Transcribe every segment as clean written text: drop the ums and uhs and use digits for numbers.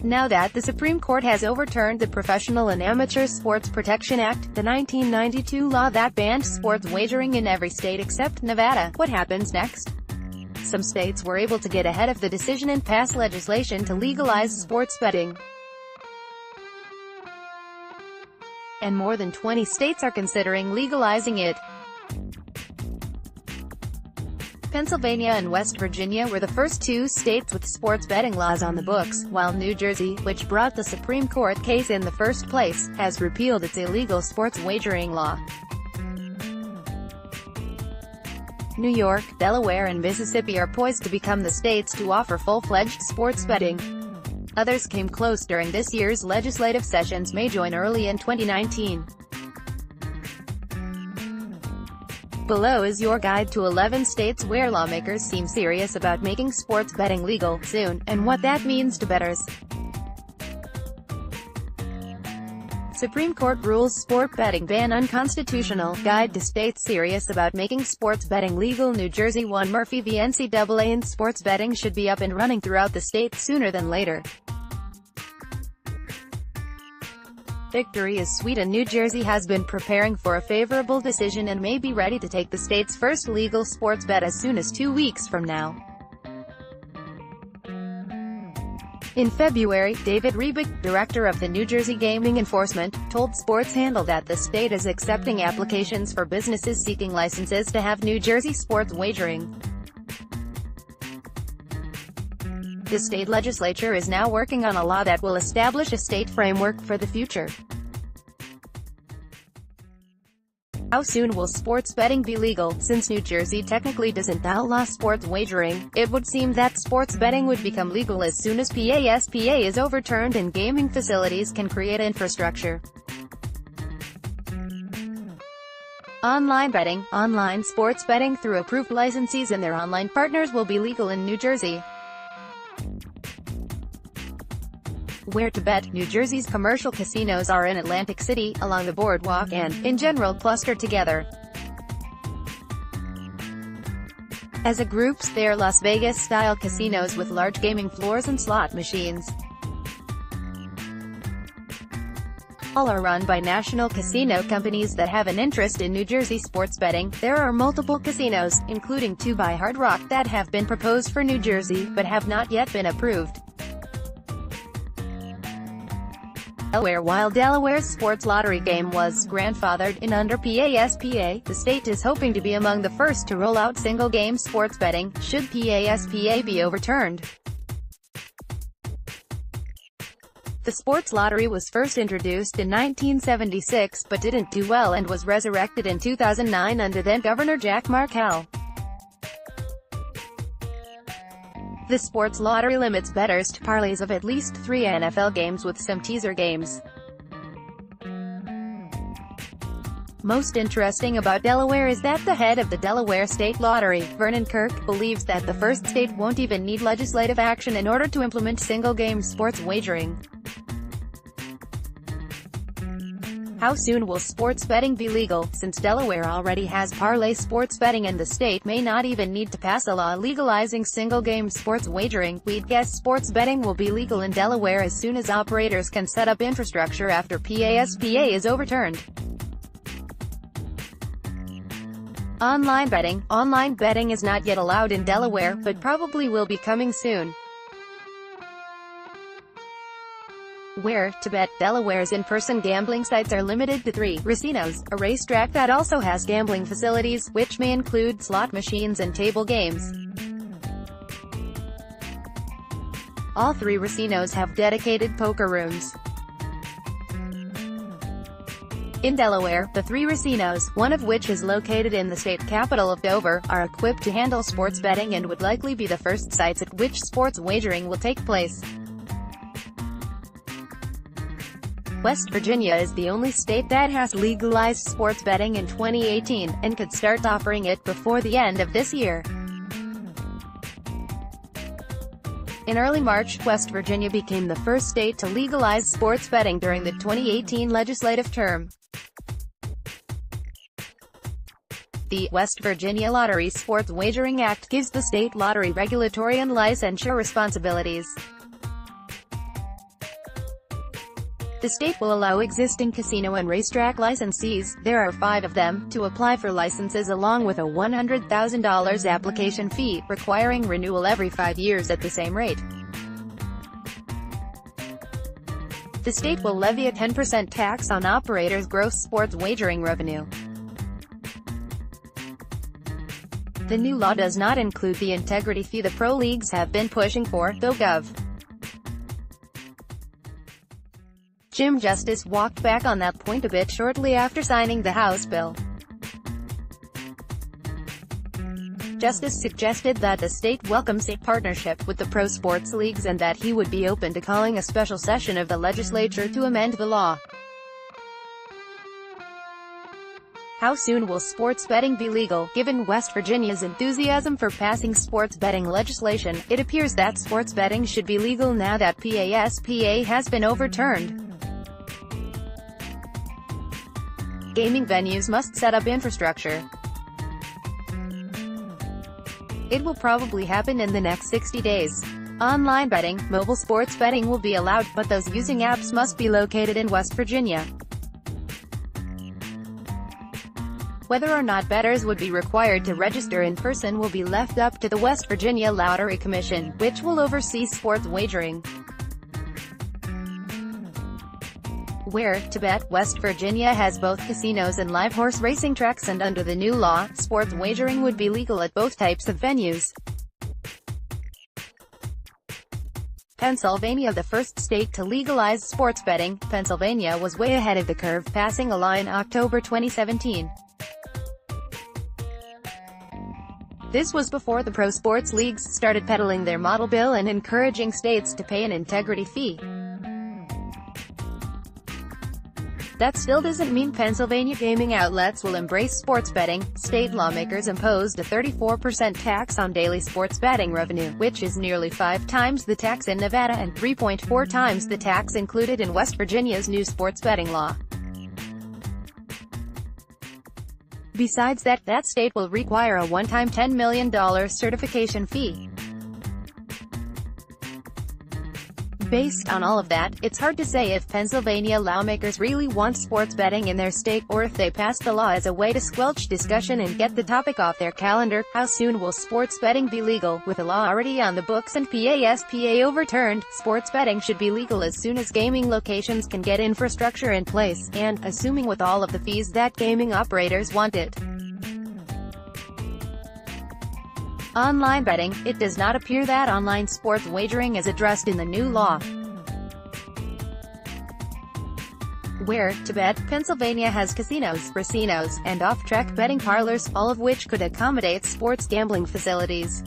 Now that the Supreme Court has overturned the Professional and Amateur Sports Protection Act, the 1992 law that banned sports wagering in every state except Nevada, what happens next? Some states were able to get ahead of the decision and pass legislation to legalize sports betting. And more than 20 states are considering legalizing it. Pennsylvania and West Virginia were the first two states with sports betting laws on the books, while New Jersey, which brought the Supreme Court case in the first place, has repealed its illegal sports wagering law. New York, Delaware and Mississippi are poised to become the states to offer full-fledged sports betting. Others came close during this year's legislative sessions may join early in 2019. Below is your guide to 11 states where lawmakers seem serious about making sports betting legal soon, and what that means to bettors. Supreme Court rules sport betting ban unconstitutional. Guide to states serious about making sports betting legal. New Jersey 1. Murphy v. NCAA. And sports betting should be up and running throughout the state sooner than later. Victory is sweet, and New Jersey has been preparing for a favorable decision and may be ready to take the state's first legal sports bet as soon as 2 weeks from now. In February, David Rebick, director of the New Jersey Gaming Enforcement, told Sports Handle that the state is accepting applications for businesses seeking licenses to have New Jersey sports wagering. The state legislature is now working on a law that will establish a state framework for the future. How soon will sports betting be legal? Since New Jersey technically doesn't outlaw sports wagering, it would seem that sports betting would become legal as soon as PASPA is overturned and gaming facilities can create infrastructure. Online betting. Online sports betting through approved licensees and their online partners will be legal in New Jersey. Where to bet. New Jersey's commercial casinos are in Atlantic City, along the boardwalk and, in general, cluster together. As a groups, they are Las Vegas-style casinos with large gaming floors and slot machines. All are run by national casino companies that have an interest in New Jersey sports betting. There are multiple casinos, including 2 by Hard Rock, that have been proposed for New Jersey, but have not yet been approved. Delaware. While Delaware's sports lottery game was grandfathered in under PASPA, the state is hoping to be among the first to roll out single-game sports betting, should PASPA be overturned. The sports lottery was first introduced in 1976 but didn't do well and was resurrected in 2009 under then-Governor Jack Markell. The sports lottery limits bettors to parlays of at least 3 NFL games with some teaser games. Most interesting about Delaware is that the head of the Delaware State Lottery, Vernon Kirk, believes that the first state won't even need legislative action in order to implement single-game sports wagering. How soon will sports betting be legal? Since Delaware already has parlay sports betting and the state may not even need to pass a law legalizing single-game sports wagering, we'd guess sports betting will be legal in Delaware as soon as operators can set up infrastructure after PASPA is overturned. Online betting. Online betting is not yet allowed in Delaware, but probably will be coming soon. Where to bet. Delaware's in-person gambling sites are limited to 3 racinos, a racetrack that also has gambling facilities, which may include slot machines and table games. All 3 racinos have dedicated poker rooms. In Delaware, the 3 racinos, one of which is located in the state capital of Dover, are equipped to handle sports betting and would likely be the first sites at which sports wagering will take place. West Virginia is the only state that has legalized sports betting in 2018, and could start offering it before the end of this year. In early March, West Virginia became the first state to legalize sports betting during the 2018 legislative term. The West Virginia Lottery Sports Wagering Act gives the state lottery regulatory and licensure responsibilities. The state will allow existing casino and racetrack licensees, there are 5 of them, to apply for licenses along with a $100,000 application fee, requiring renewal every 5 years at the same rate. The state will levy a 10% tax on operators' gross sports wagering revenue. The new law does not include the integrity fee the pro leagues have been pushing for, though Gov. Jim Justice walked back on that point a bit shortly after signing the House bill. Justice suggested that the state welcomes a partnership with the pro sports leagues and that he would be open to calling a special session of the legislature to amend the law. How soon will sports betting be legal? Given West Virginia's enthusiasm for passing sports betting legislation, it appears that sports betting should be legal now that PASPA has been overturned. Gaming venues must set up infrastructure. It will probably happen in the next 60 days. Online betting, mobile sports betting will be allowed, but those using apps must be located in West Virginia. Whether or not bettors would be required to register in person will be left up to the West Virginia Lottery Commission, which will oversee sports wagering. Where to bet? West Virginia has both casinos and live horse racing tracks, and under the new law, sports wagering would be legal at both types of venues. Pennsylvania, the first state to legalize sports betting, Pennsylvania was way ahead of the curve, passing a law in October 2017. This was before the pro sports leagues started peddling their model bill and encouraging states to pay an integrity fee. That still doesn't mean Pennsylvania gaming outlets will embrace sports betting. State lawmakers imposed a 34% tax on daily sports betting revenue, which is nearly 5 times the tax in Nevada and 3.4 times the tax included in West Virginia's new sports betting law. Besides that state will require a one-time $10 million certification fee. Based on all of that, it's hard to say if Pennsylvania lawmakers really want sports betting in their state, or if they pass the law as a way to squelch discussion and get the topic off their calendar. How soon will sports betting be legal? With a law already on the books and PASPA overturned, sports betting should be legal as soon as gaming locations can get infrastructure in place, and, assuming with all of the fees that gaming operators want it. Online betting, it does not appear that online sports wagering is addressed in the new law. Where to bet? Pennsylvania has casinos, racinos, and off-track betting parlors, all of which could accommodate sports gambling facilities.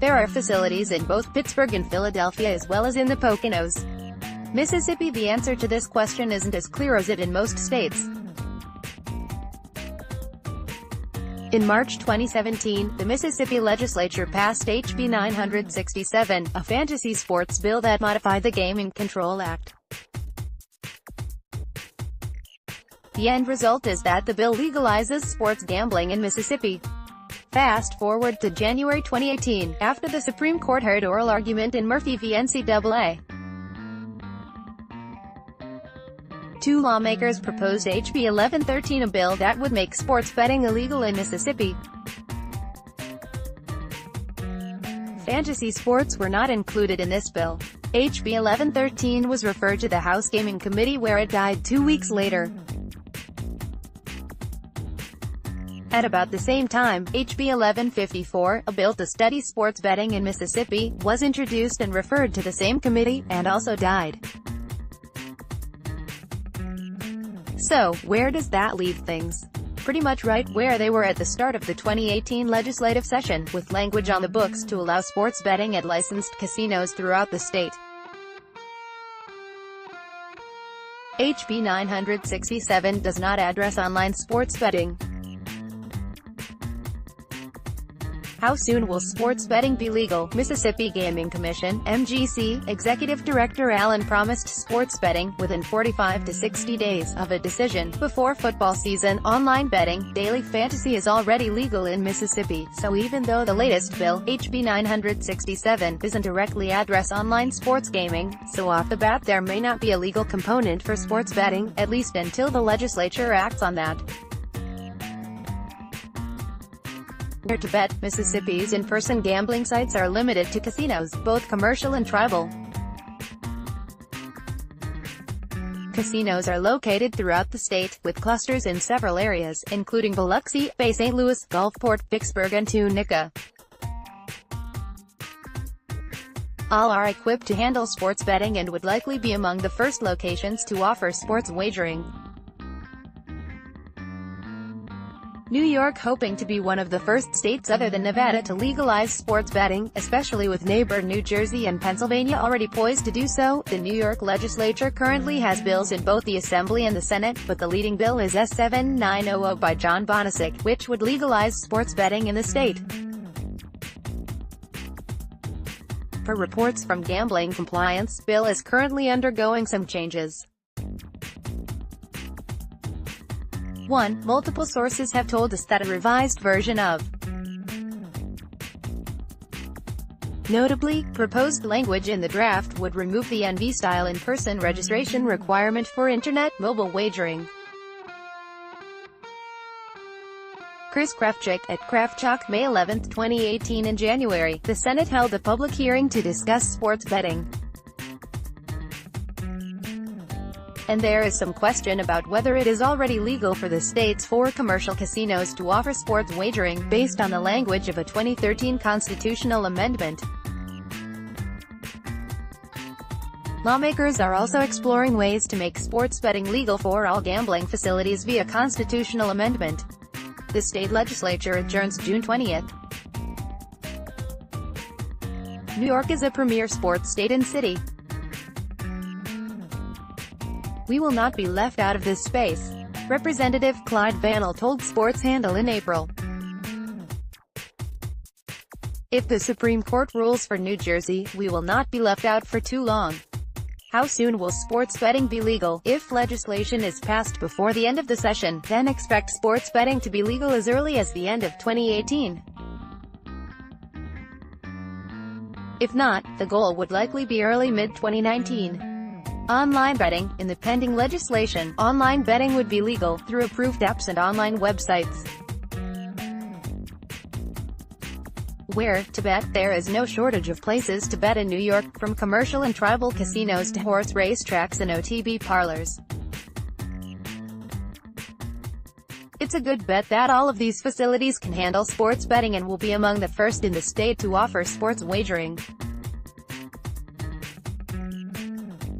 There are facilities in both Pittsburgh and Philadelphia as well as in the Poconos. Mississippi. The answer to this question isn't as clear as it in most states. In March 2017, the Mississippi legislature passed HB 967, a fantasy sports bill that modified the Gaming Control Act. The end result is that the bill legalizes sports gambling in Mississippi. Fast forward to January 2018, after the Supreme Court heard oral argument in Murphy v. NCAA. 2 lawmakers proposed HB 1113, a bill that would make sports betting illegal in Mississippi. Fantasy sports were not included in this bill. HB 1113 was referred to the House Gaming Committee, where it died 2 weeks later. At about the same time, HB 1154, a bill to study sports betting in Mississippi, was introduced and referred to the same committee, and also died. So, where does that leave things? Pretty much right where they were at the start of the 2018 legislative session, with language on the books to allow sports betting at licensed casinos throughout the state. HB 967 does not address online sports betting. How soon will sports betting be legal? Mississippi Gaming Commission, MGC, Executive Director Allen promised sports betting within 45 to 60 days of a decision. Before football season, online betting, daily fantasy is already legal in Mississippi, so even though the latest bill, HB 967, doesn't directly address online sports gaming, so off the bat there may not be a legal component for sports betting, at least until the legislature acts on that. Where to bet? Mississippi's in-person gambling sites are limited to casinos, both commercial and tribal. Casinos are located throughout the state, with clusters in several areas, including Biloxi, Bay St. Louis, Gulfport, Vicksburg and Tunica. All are equipped to handle sports betting and would likely be among the first locations to offer sports wagering. New York hoping to be one of the first states other than Nevada to legalize sports betting, especially with neighbor New Jersey and Pennsylvania already poised to do so. The New York legislature currently has bills in both the Assembly and the Senate, but the leading bill is S. 7900 by John Bonisic, which would legalize sports betting in the state. Per reports from Gambling Compliance, bill is currently undergoing some changes. 1. Multiple sources have told us that a revised version of notably, proposed language in the draft would remove the NV-style in-person registration requirement for Internet mobile wagering. Chris Krafchick at Krafchuk, May 11, 2018. In January, the Senate held a public hearing to discuss sports betting. And there is some question about whether it is already legal for the state's 4 commercial casinos to offer sports wagering, based on the language of a 2013 constitutional amendment. Lawmakers are also exploring ways to make sports betting legal for all gambling facilities via constitutional amendment. The state legislature adjourns June 20th. New York is a premier sports state and city. We will not be left out of this space, Representative Clyde Vannell told Sports Handle in April. If the Supreme Court rules for New Jersey, we will not be left out for too long. How soon will sports betting be legal? If legislation is passed before the end of the session, then expect sports betting to be legal as early as the end of 2018. If not, the goal would likely be early mid-2019. Online betting. In the pending legislation, online betting would be legal, through approved apps and online websites. Where to bet? There is no shortage of places to bet in New York, from commercial and tribal casinos to horse racetracks and OTB parlors. It's a good bet that all of these facilities can handle sports betting and will be among the first in the state to offer sports wagering.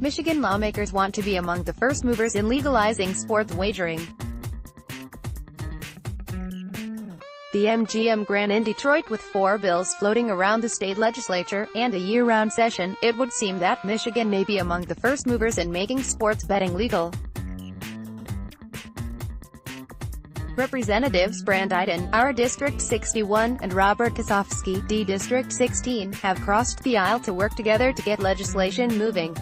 Michigan lawmakers want to be among the first movers in legalizing sports wagering. The MGM ran in Detroit with 4 bills floating around the state legislature, and a year-round session. It would seem that Michigan may be among the first movers in making sports betting legal. Representatives Brand Iden, R. District 61, and Robert Kosofsky, D. District 16, have crossed the aisle to work together to get legislation moving.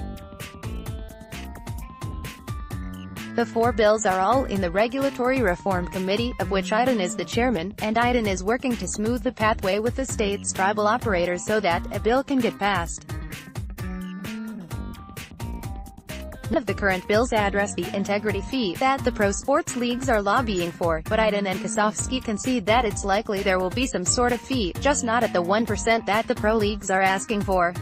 The 4 bills are all in the Regulatory Reform Committee, of which Iden is the chairman, and Iden is working to smooth the pathway with the state's tribal operators so that a bill can get passed. None of the current bills address the integrity fee that the pro sports leagues are lobbying for, but Iden and Kosofsky concede that it's likely there will be some sort of fee, just not at the 1% that the pro leagues are asking for.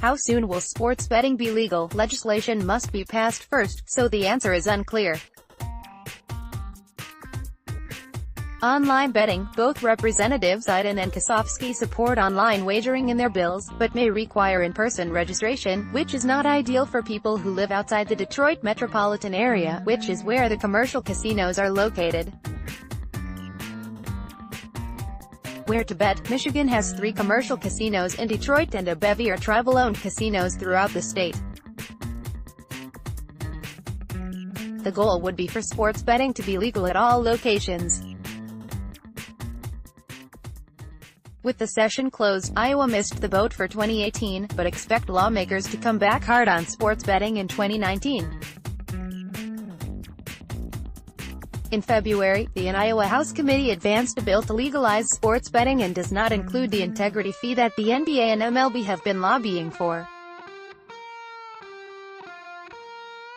How soon will sports betting be legal? Legislation must be passed first, so the answer is unclear. Online betting. Both Representatives Iden and Kosofsky support online wagering in their bills, but may require in-person registration, which is not ideal for people who live outside the Detroit metropolitan area, which is where the commercial casinos are located. Where to bet? Michigan has 3 commercial casinos in Detroit and a bevy of tribal-owned casinos throughout the state. The goal would be for sports betting to be legal at all locations. With the session closed, Iowa missed the boat for 2018, but expect lawmakers to come back hard on sports betting in 2019. In February, the Iowa House Committee advanced a bill to legalize sports betting and does not include the integrity fee that the NBA and MLB have been lobbying for.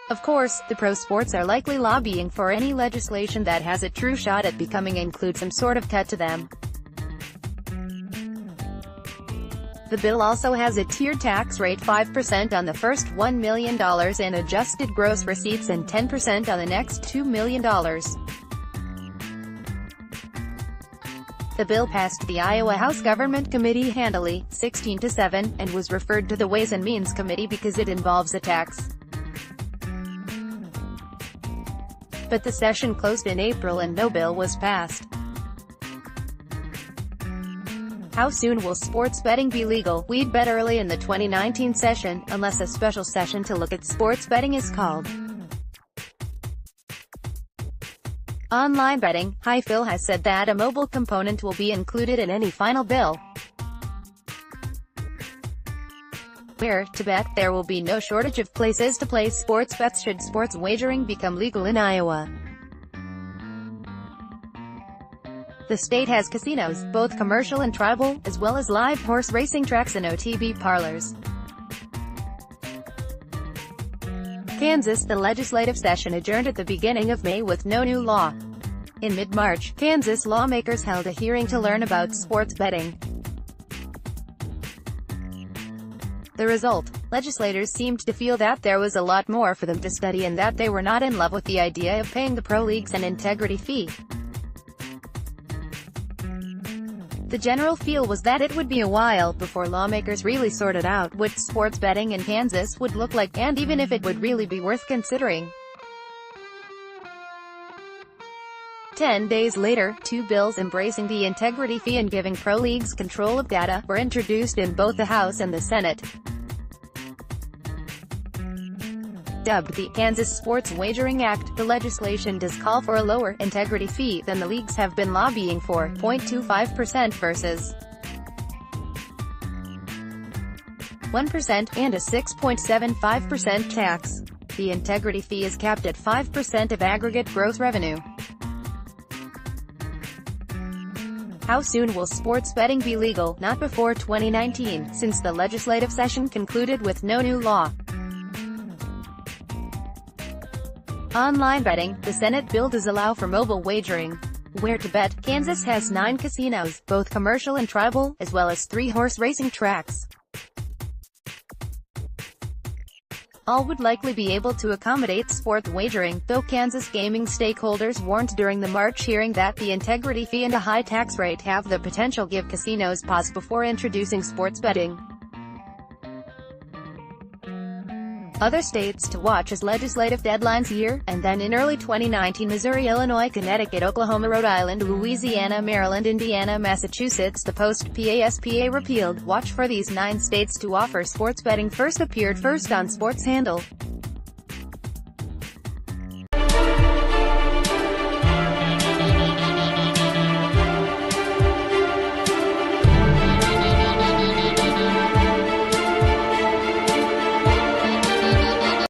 Of course, the pro sports are likely lobbying for any legislation that has a true shot at becoming include some sort of cut to them. The bill also has a tiered tax rate: 5% on the first $1 million in adjusted gross receipts and 10% on the next $2 million. The bill passed the Iowa House Government Committee handily, 16-7, and was referred to the Ways and Means Committee because it involves a tax. But the session closed in April and no bill was passed. How soon will sports betting be legal? We'd bet early in the 2019 session, unless a special session to look at sports betting is called. Online betting, Phil has said that a mobile component will be included in any final bill. Where to bet, there will be no shortage of places to place sports bets should sports wagering become legal in Iowa. The state has casinos, both commercial and tribal, as well as live horse racing tracks and OTB parlors. Kansas. The legislative session adjourned at the beginning of May with no new law. In mid-March, Kansas lawmakers held a hearing to learn about sports betting. The result: legislators seemed to feel that there was a lot more for them to study and that they were not in love with the idea of paying the pro leagues an integrity fee. The general feel was that it would be a while before lawmakers really sorted out what sports betting in Kansas would look like, and even if it would really be worth considering. 10 days later, two bills embracing the integrity fee and giving pro leagues control of data were introduced in both the House and the Senate. Dubbed the Kansas Sports Wagering Act, the legislation does call for a lower integrity fee than the leagues have been lobbying for, 0.25% versus 1%, and a 6.75% tax. The integrity fee is capped at 5% of aggregate gross revenue. How soon will sports betting be legal? Not before 2019, since the legislative session concluded with no new law. Online betting. The Senate bill does allow for mobile wagering. Where to bet. Kansas has 9 casinos, both commercial and tribal, as well as 3 horse racing tracks. All would likely be able to accommodate sports wagering, though Kansas gaming stakeholders warned during the March hearing that the integrity fee and a high tax rate have the potential to give casinos pause before introducing sports betting. Other states to watch as legislative deadlines here, and then in early 2019: Missouri, Illinois, Connecticut, Oklahoma, Rhode Island, Louisiana, Maryland, Indiana, Massachusetts. The post PASPA repealed. Watch for these 9 states to offer sports betting. First appeared first on Sports Handle.